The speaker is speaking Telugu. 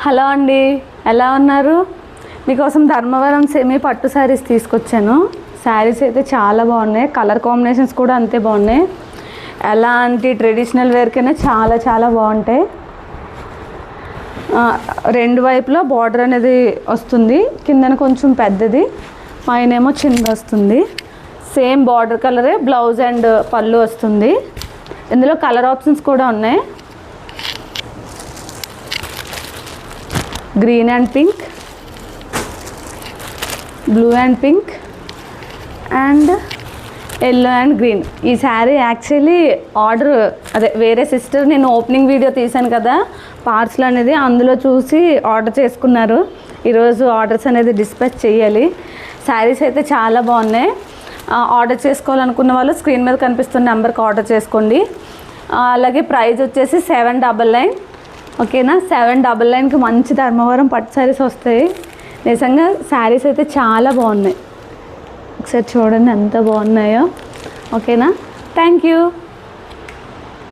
హలో అండి, ఎలా ఉన్నారు? మీకోసం ధర్మవరం సెమీ పట్టు శారీస్ తీసుకొచ్చాను. శారీస్ అయితే చాలా బాగున్నాయి, కలర్ కాంబినేషన్స్ కూడా అంతే బాగున్నాయి. ఎలాంటి ట్రెడిషనల్ వేర్కైనా చాలా చాలా బాగుంటాయి. రెండు వైపులా బార్డర్ అనేది వస్తుంది, కిందన కొంచెం పెద్దది, పైన ఏమో చిన్నది వస్తుంది. సేమ్ బార్డర్ కలరే బ్లౌజ్ అండ్ పళ్ళు వస్తుంది. ఇందులో కలర్ ఆప్షన్స్ కూడా ఉన్నాయి. Green and pink, blue and pink and yellow and green. ఈ శారీ యాక్చువల్లీ వేరే సిస్టర్ నేను ఓపెనింగ్ వీడియో తీశాను కదా పార్సల్ అనేది, అందులో చూసి ఆర్డర్ చేసుకున్నారు. ఈరోజు ఆర్డర్స్ అనేది డిస్పాచ్ చేయాలి. శారీస్ అయితే చాలా బాగున్నాయి. ఆర్డర్ చేసుకోవాలనుకున్న వాళ్ళు స్క్రీన్ మీద కనిపిస్తున్న నెంబర్కి ఆర్డర్ చేసుకోండి. అలాగే ప్రైస్ వచ్చేసి 799. ఓకేనా? 799కి మంచి ధర్మవరం పట్టు శారీస్ వస్తాయి. నిజంగా శారీస్ అయితే చాలా బాగున్నాయి. ఒకసారి చూడండి ఎంత బాగున్నాయో. ఓకేనా? Thank you.